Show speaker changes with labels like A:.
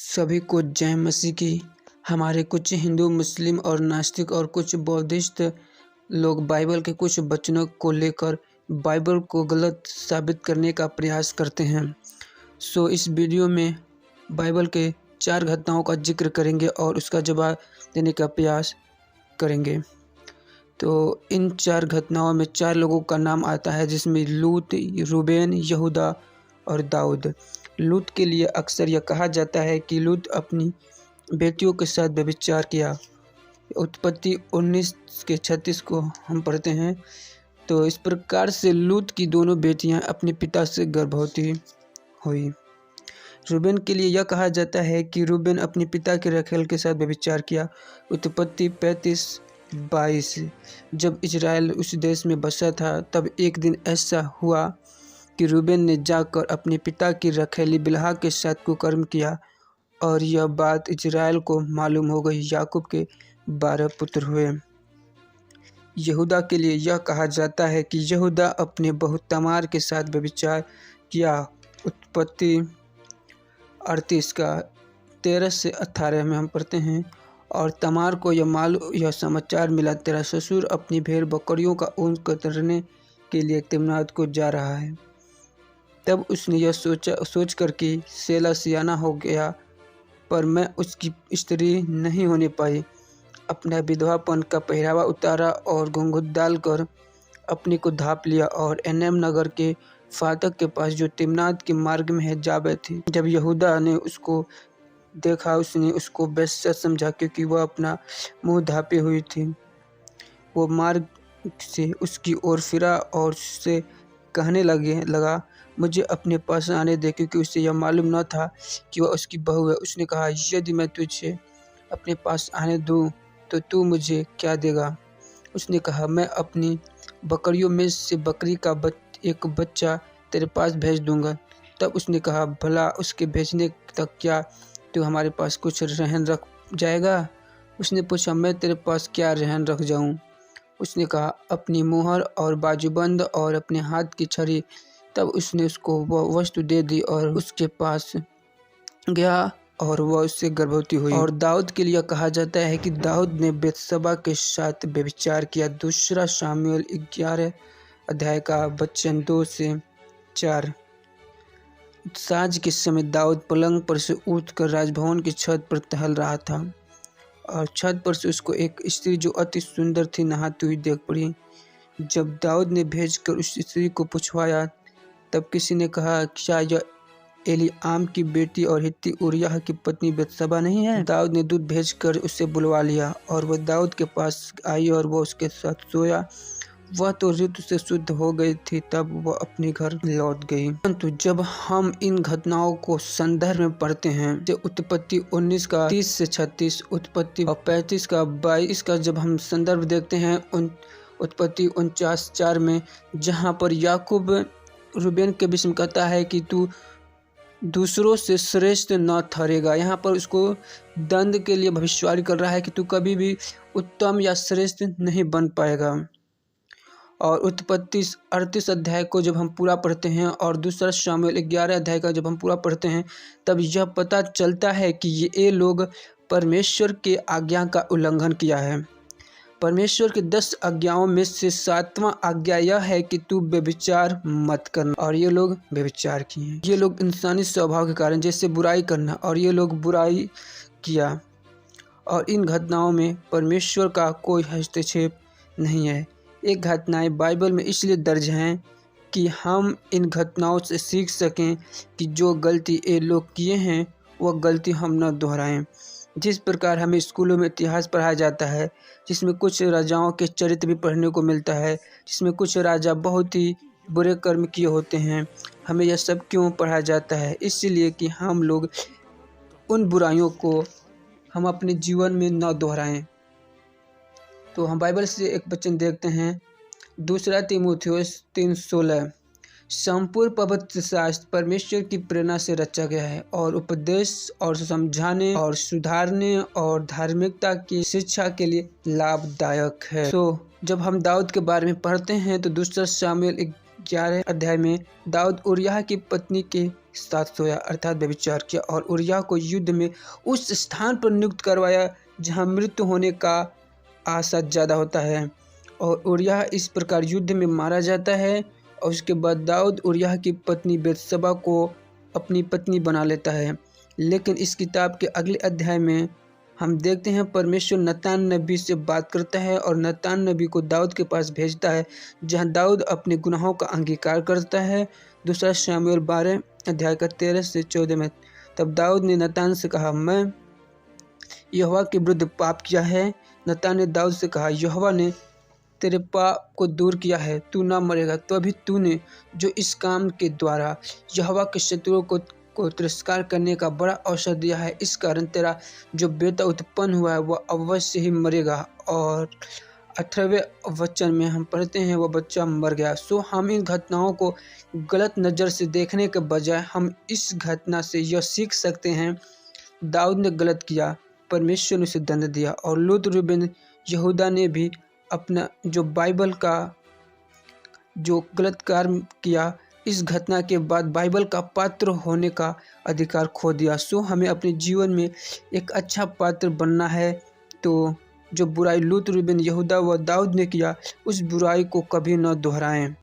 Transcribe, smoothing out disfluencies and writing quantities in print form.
A: सभी को जय मसीह की। हमारे कुछ हिंदू, मुस्लिम और नास्तिक और कुछ बौद्धिस्ट लोग बाइबल के कुछ वचनों को लेकर बाइबल को गलत साबित करने का प्रयास करते हैं। इस वीडियो में बाइबल के 4 घटनाओं का जिक्र करेंगे और उसका जवाब देने का प्रयास करेंगे। तो इन 4 घटनाओं में 4 लोगों का नाम आता है, जिसमें लूत, रूबेन, यहूदा और दाऊद। लूत के लिए अक्सर यह कहा जाता है कि लूत अपनी बेटियों के साथ व्यभिचार किया। उत्पत्ति 19:36 को हम पढ़ते हैं। तो इस प्रकार से लूत की दोनों बेटियां अपने पिता से गर्भवती हुई। रूबेन के लिए यह कहा जाता है कि रूबेन अपने पिता के रखेल के साथ व्यभिचार किया। उत्पत्ति 35:22। जब इजराइल उस देश में बसा था, तब एक दिन ऐसा हुआ कि रूबेन ने जाकर अपने पिता की रखैली बिल्हा के साथ कुकर्म किया और यह बात इजराइल को मालूम हो गई। याकूब के 12 पुत्र हुए। यहूदा के लिए यह कहा जाता है कि यहूदा अपने बहू तमार के साथ व्यभिचार किया। उत्पत्ति 38:13-18 में हम पढ़ते हैं। और तमार को यह समाचार मिला, तेरा ससुर अपनी भेड़ बकरियों का ऊन कतरने के लिए तिम्नात को जा रहा है। तब उसने यह सोच कर कि सेला सियाना हो गया, पर मैं उसकी स्त्री नहीं होने पाई। अपना विधवापन का पहरावा उतारा और घूंघट डालकर अपने को ढाँप लिया और एनैम नगर के फाटक के पास, जो तिम्नात के मार्ग में है, जा बैठी। जब यहूदा ने उसको देखा, उसने उसको बेश्या समझा, क्योंकि वह अपना मुंह ढाँपे हुई थी। वो मार्ग से उसकी ओर फिरा और उससे कहने लगा, मुझे अपने पास आने दे, क्योंकि उसे यह मालूम न था कि वह उसकी बहू है। उसने कहा, यदि मैं तुझे अपने पास आने दूं तो तू मुझे क्या देगा? उसने कहा, मैं अपनी बकरियों में से बकरी का एक बच्चा तेरे पास भेज दूंगा। तब उसने कहा, भला उसके भेजने तक क्या तू हमारे पास कुछ रहन रख जाएगा? उसने पूछा, मैं तेरे पास क्या रहन रख जाऊं? उसने कहा, अपनी मुहर और बाजूबंद और अपने हाथ की छड़ी। तब उसने उसको वह वस्तु दे दी और उसके पास गया और वह उससे गर्भवती हुई। और दाऊद के लिए कहा जाता है कि दाऊद ने बेतशबा के साथ व्यभिचार किया। 2 शामुएल 11 का वचन 2-4। साँझ के समय दाऊद पलंग पर से उठकर राजभवन की छत पर टहल रहा था और छत पर से उसको एक स्त्री जो अति सुंदर थी नहाती हुई देख पड़ी। जब दाऊद ने भेजकर उस स्त्री को पूछवाया, तब किसी ने कहा, क्या यह एलीआम की बेटी और हित्ती उरिय्याह की पत्नी बेतशबा नहीं है? दाऊद ने दूत भेजकर उसे बुलवा लिया और वह दाऊद के पास आई और वह उसके साथ सोया। वह तो ऋतु से शुद्ध हो गई थी, तब वह अपने घर लौट गई। परंतु जब हम इन घटनाओं को संदर्भ में पढ़ते हैं, जो उत्पत्ति 19:30-36, उत्पत्ति 35:22 का जब हम संदर्भ देखते हैं, उत्पत्ति 49:4 में, जहाँ पर याकूब रूबेन के विषय में कहता है कि तू दूसरों से श्रेष्ठ न ठहरेगा। यहाँ पर उसको दंड के लिए भविष्यवाणी कर रहा है कि तू कभी भी उत्तम या श्रेष्ठ नहीं बन पाएगा। और उत्पत्ति 38 को जब हम पूरा पढ़ते हैं और 2 शामुएल 11 का जब हम पूरा पढ़ते हैं, तब यह पता चलता है कि ये लोग परमेश्वर के आज्ञा का उल्लंघन किया है। परमेश्वर के 10 आज्ञाओं में से 7वां आज्ञा यह है कि तू व्यभिचार मत करना, और ये लोग व्यभिचार किए। ये लोग इंसानी स्वभाव के कारण, जैसे बुराई करना, और ये लोग बुराई किया। और इन घटनाओं में परमेश्वर का कोई हस्तक्षेप नहीं है। ये घटनाएं बाइबल में इसलिए दर्ज हैं कि हम इन घटनाओं से सीख सकें कि जो गलती ये लोग किए हैं वह गलती हम न दोहराएं। जिस प्रकार हमें स्कूलों में इतिहास पढ़ाया जाता है, जिसमें कुछ राजाओं के चरित्र भी पढ़ने को मिलता है, जिसमें कुछ राजा बहुत ही बुरे कर्म किए होते हैं, हमें यह सब क्यों पढ़ाया जाता है? इसलिए कि हम लोग उन बुराइयों को हम अपने जीवन में न दोहराएं। तो हम बाइबल से एक वचन देखते हैं, 2 तीमुथियुस 3:16। संपूर्ण पवित्र शास्त्र परमेश्वर की प्रेरणा से रचा गया है और उपदेश और समझाने और सुधारने और धार्मिकता की शिक्षा के लिए लाभदायक है। जब हम दाऊद के बारे में पढ़ते हैं तो 2 शामुएल 11 अध्याय में दाऊद उरिय्याह की पत्नी के साथ सोया अर्थात व्यभिचार किया और उरिय्याह को युद्ध में उस स्थान पर नियुक्त करवाया जहां मृत्यु होने का आशा ज़्यादा होता है और उरिय्याह इस प्रकार युद्ध में मारा जाता है। और उसके बाद दाऊद उरिय्याह की पत्नी बेतशेबा को अपनी पत्नी बना लेता है। लेकिन इस किताब के अगले अध्याय में हम देखते हैं परमेश्वर नतान नबी से बात करता है और नतान नबी को दाऊद के पास भेजता है जहां दाऊद अपने गुनाहों का अंगीकार करता है। दूसरा शमूएल 12 अध्याय का 13 से 14 में तब दाऊद ने नतान से कहा, मैं यहोवा के विरुद्ध पाप किया है। नतान ने दाऊद से कहा, यहोवा ने तेरे पाप को दूर किया है, तू ना मरेगा। तो अभी तूने जो इस काम के द्वारा यहोवा के शत्रुओं को तिरस्कार करने का बड़ा अवसर दिया है, इस कारण तेरा जो बेटा उत्पन्न हुआ है वह अवश्य ही मरेगा। और 18वें वचन में हम पढ़ते हैं वह बच्चा मर गया। सो हम इन घटनाओं को गलत नज़र से देखने के बजाय हम इस घटना से यह सीख सकते हैं, दाऊद ने गलत किया, परमेश्वर ने उसे दंड दिया। और लूत, रूबेन, यहूदा ने भी अपना जो बाइबल का जो गलत कार्य किया, इस घटना के बाद बाइबल का पात्र होने का अधिकार खो दिया। सो हमें अपने जीवन में एक अच्छा पात्र बनना है। तो जो बुराई लूत, रूबेन, यहूदा व दाऊद ने किया, उस बुराई को कभी न दोहराएं।